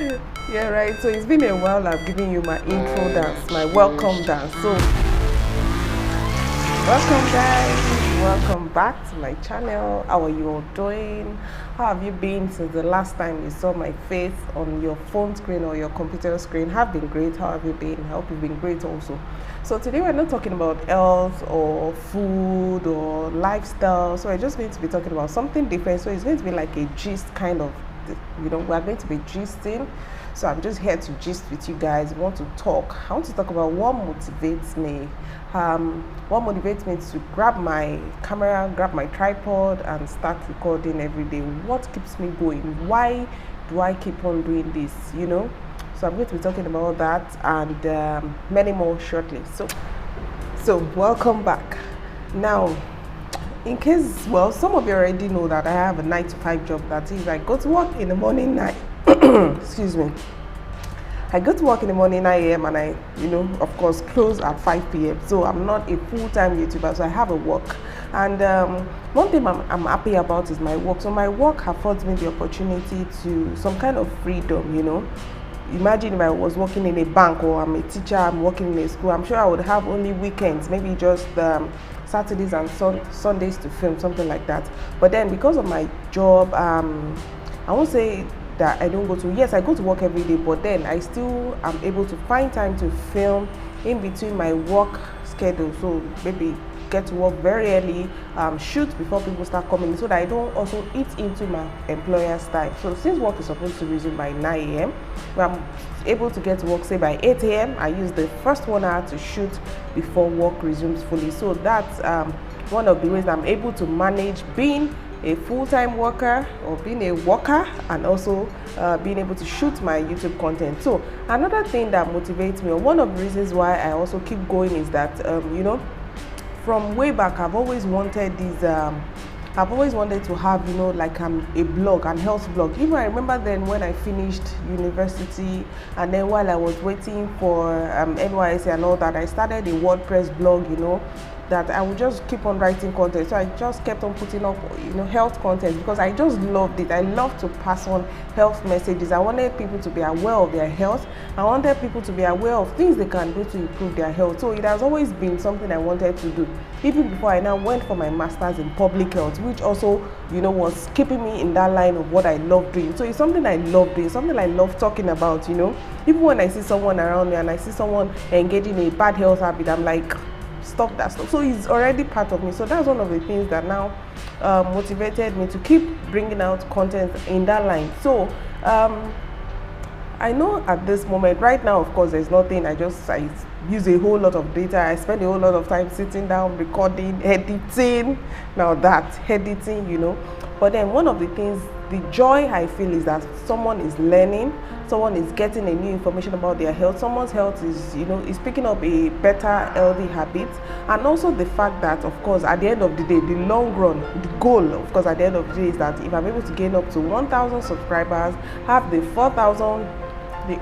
Yeah, right. So it's been a while. I've given you my intro dance, my welcome dance. So welcome, guys. Welcome back to my channel. How are you all doing? How have you been since the last time you saw my face on your phone screen or your computer screen? Have been great. How have you been? I hope you've been great also. So today we're not talking about health or food or lifestyle. So we're just going to be talking about something different. So it's going to be like a gist kind of, we're going to be gisting. So I'm just here to gist with you guys. I want to talk about what motivates me. What motivates me to grab my camera, grab my tripod, and start recording every day. What keeps me going? Why do I keep on doing this? So I'm going to be talking about that and many more shortly. So welcome back. Now, in case, some of you already know that I have a 9-to-5 job. That is, I go to work in the morning, excuse me. I go to work in the morning 9 a.m. and I, of course, close at 5 p.m. So I'm not a full-time YouTuber, so I have a work. And one thing I'm happy about is my work. So my work affords me the opportunity to some kind of freedom, Imagine if I was working in a bank or I'm a teacher, I'm working in a school, I'm sure I would have only weekends, maybe just Saturdays and Sundays to film, something like that. But then because of my job, I won't say that I don't go to, yes, I go to work every day, but then I still am able to find time to film in between my work schedule. So maybe get to work very early, shoot before people start coming, so that I don't also eat into my employer's time. So since work is supposed to resume by 9 a.m., I'm able to get to work, say, by 8 a.m. I use the first 1 hour to shoot before work resumes fully. So that's one of the ways I'm able to manage being a full-time worker or being a worker, and also being able to shoot my YouTube content. So another thing that motivates me, or one of the reasons why I also keep going, is that from way back I've always wanted to have like a blog, an health blog. Even I remember then when I finished university, and then while I was waiting for NYSC and all that, I started a WordPress blog, that I would just keep on writing content. So I just kept on putting up health content because I just loved it. I love to pass on health messages. I wanted people to be aware of their health. I wanted people to be aware of things they can do to improve their health. So it has always been something I wanted to do, even before I now went for my master's in public health, which also was keeping me in that line of what I love doing. So it's something I love doing, something I love talking about. Even when I see someone around me and I see someone engaging in a bad health habit, I'm like, stop that stuff. So it's already part of me. So that's one of the things that now motivated me to keep bringing out content in that line. So I know at this moment, right now, of course, there's nothing. I use a whole lot of data. I spend a whole lot of time sitting down, recording, editing. Now that's editing, But then one of the things, the joy I feel, is that someone is learning, someone is getting a new information about their health, someone's health is, is picking up a better, healthy habit. And also the fact that, of course, at the end of the day, the long run, the goal, of course, at the end of the day, is that if I'm able to gain up to 1,000 subscribers, have the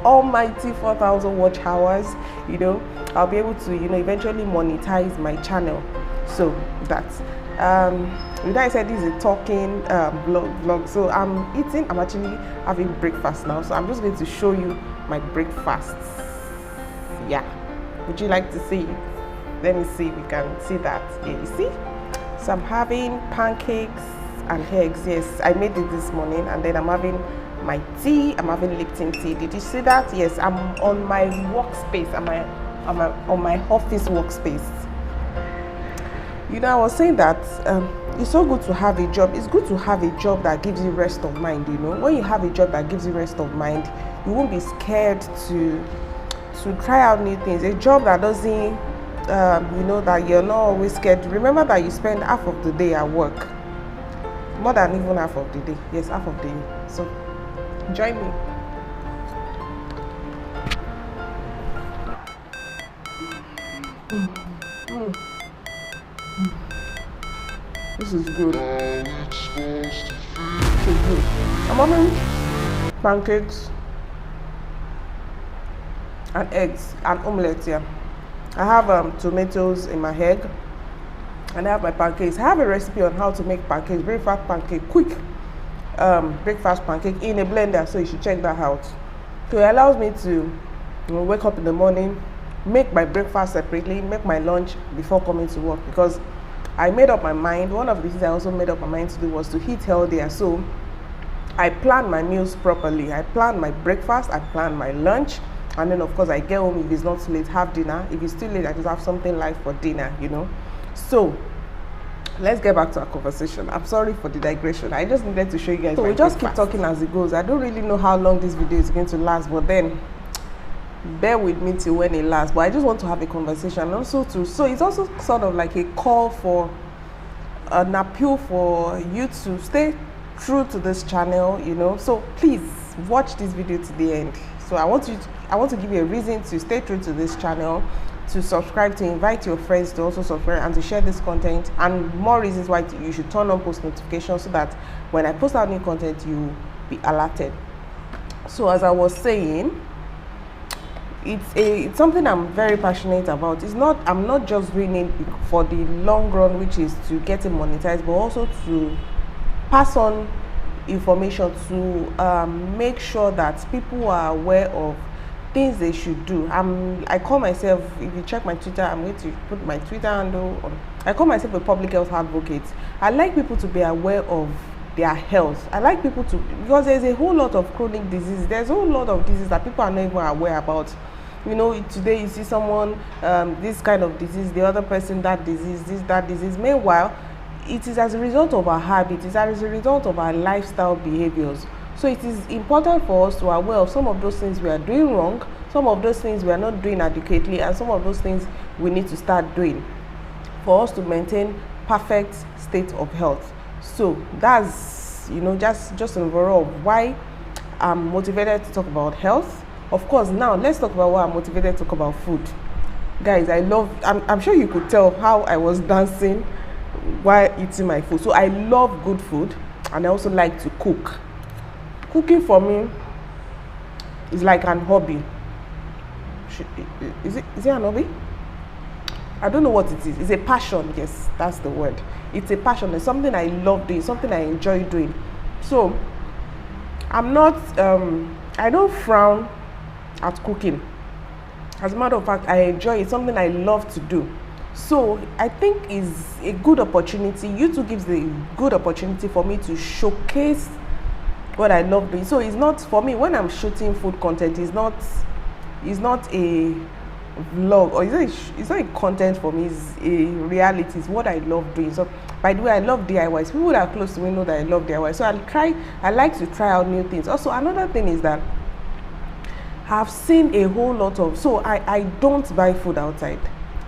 almighty 4,000 watch hours, I'll be able to, eventually monetize my channel. So that's I said this is a talking vlog. So I'm actually having breakfast now. So I'm just going to show you my breakfast. Yeah, would you like to see? Let me see if we can see that. Yeah, you see? So I'm having pancakes and eggs. Yes, I made it this morning, and then I'm having my tea. I'm having Lipton tea. Did you see that? Yes, I'm on my workspace. I'm on my office workspace. I was saying that it's so good to have a job. It's good to have a job that gives you rest of mind. When you have a job that gives you rest of mind, you won't be scared to try out new things. A job that doesn't, that you're not always scared. Remember that you spend half of the day at work, more than even half of the day. Yes, half of the day. So join me. This is good. This is good. I'm having pancakes and eggs and omelette here. I have tomatoes in my egg, and I have my pancakes. I have a recipe on how to make pancakes, breakfast pancake, quick breakfast pancake in a blender, so you should check that out. So it allows me to, wake up in the morning, make my breakfast separately, make my lunch before coming to work, because I made up my mind. One of the things I also made up my mind to do was to eat healthier. So I plan my meals properly. I plan my breakfast, I plan my lunch, and then of course I get home. If it's not too late, have dinner. If it's too late, I just have something light for dinner, So let's get back to our conversation. I'm sorry for the digression. I just needed to show you guys. So we just keep talking as it goes. I don't really know how long this video is going to last, but then bear with me till when it lasts. But I just want to have a conversation, and also so it's also sort of like a call for an appeal for you to stay true to this channel, So please watch this video to the end. So I want to give you a reason to stay true to this channel, to subscribe, to invite your friends to also subscribe, and to share this content, and more reasons why you should turn on post notifications, so that when I post out new content, you'll be alerted. So as I was saying, it's something I'm very passionate about. I'm not just doing it for the long run, which is to get it monetized, but also to pass on information, to make sure that people are aware of things they should do. I call myself, if you check my Twitter, I'm going to put my Twitter handle on. I call myself a public health advocate. I like people to be aware of their health. I like people to, because there's a whole lot of chronic disease. There's a whole lot of disease that people are not even aware about. Today you see someone this kind of disease, the other person that disease, that disease. Meanwhile, it is as a result of our habits, it is as a result of our lifestyle behaviors. So it is important for us to be aware of some of those things we are doing wrong, some of those things we are not doing adequately, and some of those things we need to start doing for us to maintain perfect state of health. So that's just an overall of why I'm motivated to talk about health. Of course, now let's talk about why I'm motivated to talk about food. Guys, I'm sure you could tell how I was dancing while eating my food. So I love good food, and I also like to cook. Cooking for me is like an hobby. Is it an hobby? I don't know what it is. It's a passion. Yes, that's the word. It's a passion. It's something I love doing, something I enjoy doing. So I'm not I don't frown at cooking. As a matter of fact, I enjoy it, something I love to do. So I think it's a good opportunity. YouTube gives a good opportunity for me to showcase what I love doing. So it's not, for me, when I'm shooting food content, it's not a vlog, or it's not a content for me, it's a reality. It's what I love doing. So by the way, I love DIYs. People that are close to me know that I love DIY. So I like to try out new things. Also, another thing is that I've seen a whole lot of, so I don't buy food outside.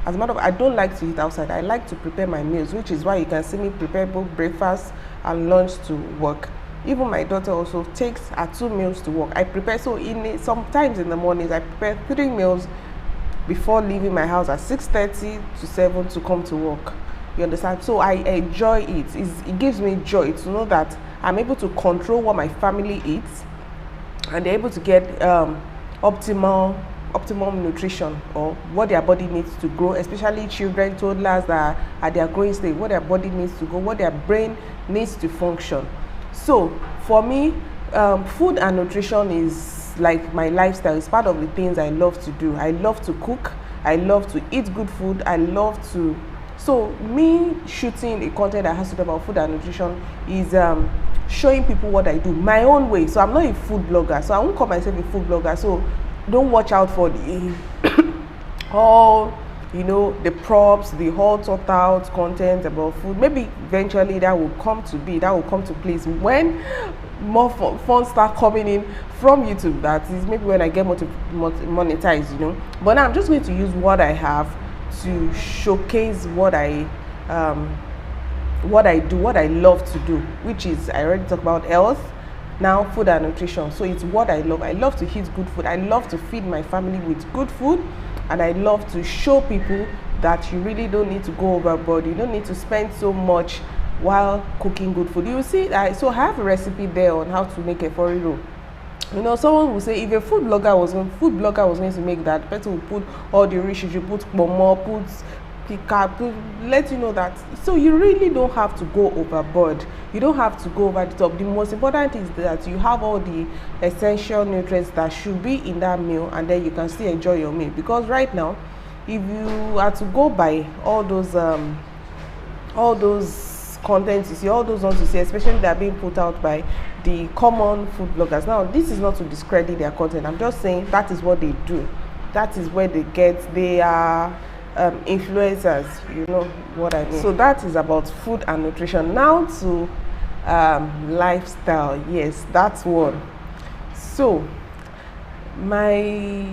As a matter of fact, I don't like to eat outside. I like to prepare my meals, which is why you can see me prepare both breakfast and lunch to work. Even my daughter also takes her 2 meals to work. I prepare, so sometimes in the mornings, I prepare 3 meals before leaving my house at 6:30 to 7 to come to work. You understand? So I enjoy it. It gives me joy to know that I'm able to control what my family eats, and they're able to get optimum nutrition, or what their body needs to grow, especially children, toddlers that are at their growing stage, what their body needs to grow, what their brain needs to function. So for me, food and nutrition is like my lifestyle. It's part of the things I love to do. I love to cook, I love to eat good food, I love to, so me shooting a content that has to do about food and nutrition is showing people what I do my own way. So I'm not a food blogger, so I won't call myself a food blogger. So don't watch out for the all the props, the whole thought out content about food. Maybe eventually that will come to place when more fun start coming in from YouTube. That is maybe when I get monetized, but now I'm just going to use what I have to showcase what I do, what I love to do, which is, I already talked about health, now food and nutrition. So it's what I love. I love to eat good food. I love to feed my family with good food, and I love to show people that you really don't need to go overboard. You don't need to spend so much while cooking good food. You see, so I have a recipe there on how to make a efori roll. Someone will say, if a food blogger was going to make that, the person will put all the rich, you put more, put to let you know that, so you really don't have to go overboard, you don't have to go over the top. The most important is that you have all the essential nutrients that should be in that meal, and then you can still enjoy your meal. Because right now, if you are to go by all those contents you see, all those ones you see, especially that are being put out by the common food bloggers. Now, this is not to discredit their content, I'm just saying that is what they do, that is where they are influencers, you know what I mean. So that is about food and nutrition. Now to lifestyle. Yes, that's one. So my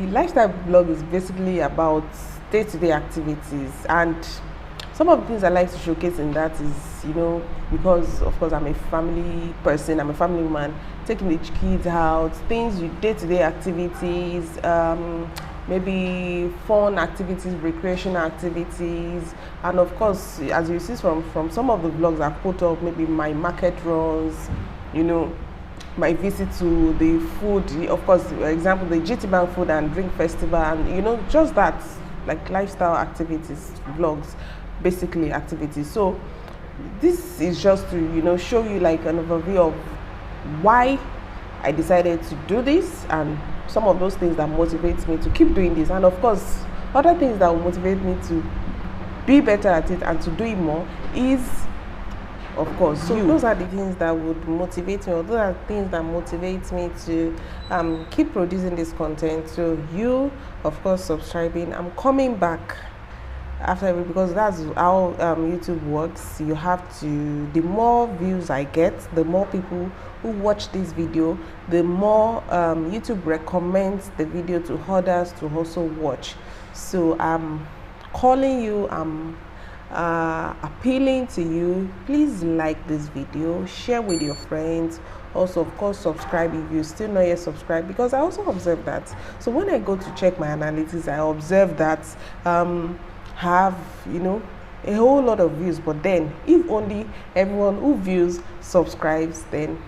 lifestyle blog is basically about day-to-day activities, and some of the things I like to showcase in that is, you know, because of course I'm a family person, I'm a family woman, taking the kids out, things with day-to-day activities, maybe fun activities, recreational activities, and of course, as you see from some of the vlogs I put up, maybe my market runs, you know, my visit to the food, of course, for example, the GT Bank Food and Drink Festival, and you know, just that, like lifestyle activities, vlogs, basically activities. So this is just to, you know, show you like an overview of why I decided to do this, and some of those things that motivate me to keep doing this, and of course other things that will motivate me to be better at it and to do it more is, of course, so those are the things that would motivate me, or those are the things that motivate me to keep producing this content. So you, of course, subscribing. I'm coming back after it, because that's how YouTube works. You have to, the more views I get, the more people who watch this video, the more YouTube recommends the video to others to also watch. So I'm calling you, I'm appealing to you, please like this video, share with your friends, also of course subscribe if you still not yet subscribed, because I also observe that. So when I go to check my analytics, I observe that have, you know, a whole lot of views, but then if only everyone who views subscribes, then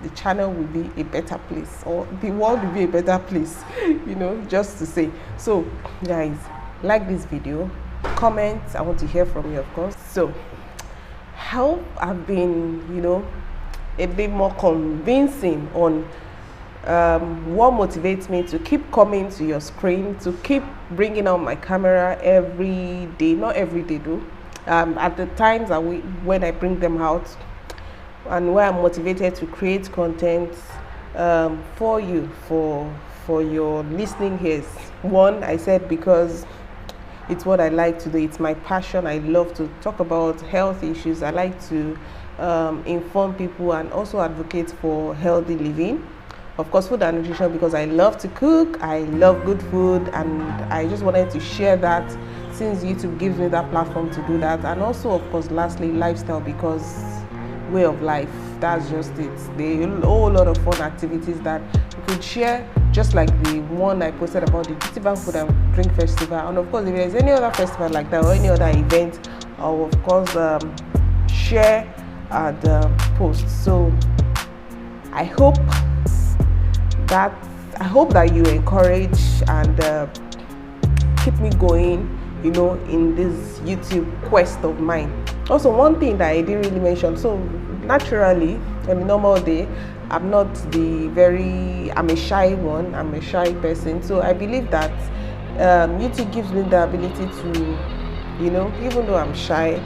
the channel will be a better place, or the world will be a better place, you know, just to say. So guys, like this video, comment, I want to hear from you, of course. So how I've been, you know, a bit more convincing on what motivates me to keep coming to your screen, to keep bringing out my camera every day, not every day though, at the times that when I bring them out, and where I'm motivated to create content for you, for your listening ears. One, I said because it's what I like to do, it's my passion. I love to talk about health issues, I like to inform people and also advocate for healthy living. Of course, food and nutrition, because I love to cook, I love good food, and I just wanted to share that since YouTube gives me that platform to do that. And also, of course, lastly, lifestyle, because way of life, that's just it. There are a whole lot of fun activities that you could share, just like the one I posted about the GT Bank Food and Drink Festival. And of course, if there's any other festival like that or any other event, I'll of course share the post. So I hope that you encourage and keep me going, you know, in this YouTube quest of mine. Also, one thing that I didn't really mention, so naturally on a normal day, I'm a shy one, I'm a shy person. So I believe that YouTube gives me the ability to, you know, even though I'm shy,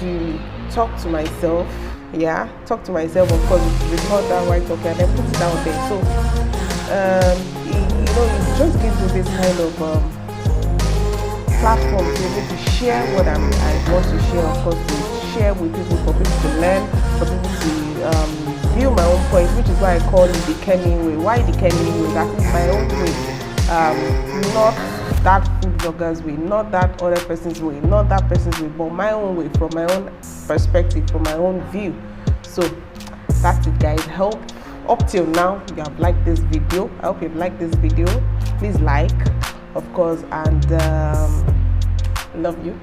to talk to myself. Yeah, talk to myself, of course, record that while talking and then put it out there. So you know, it just gives me this kind of platform to be able to share what I want to share, of course, to share with people, for people to learn, for people to view my own point, which is why I call it the Kemi-ing way. Why the Kemi-ing way? That is my own way, not that food blogger's way, not that other person's way, not that person's way, but my own way, from my own perspective, from my own view. So that's it, guys. I hope up till now you have liked this video. I hope you've liked this video. Please like, of course, and love you.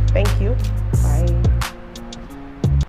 Thank you. Bye.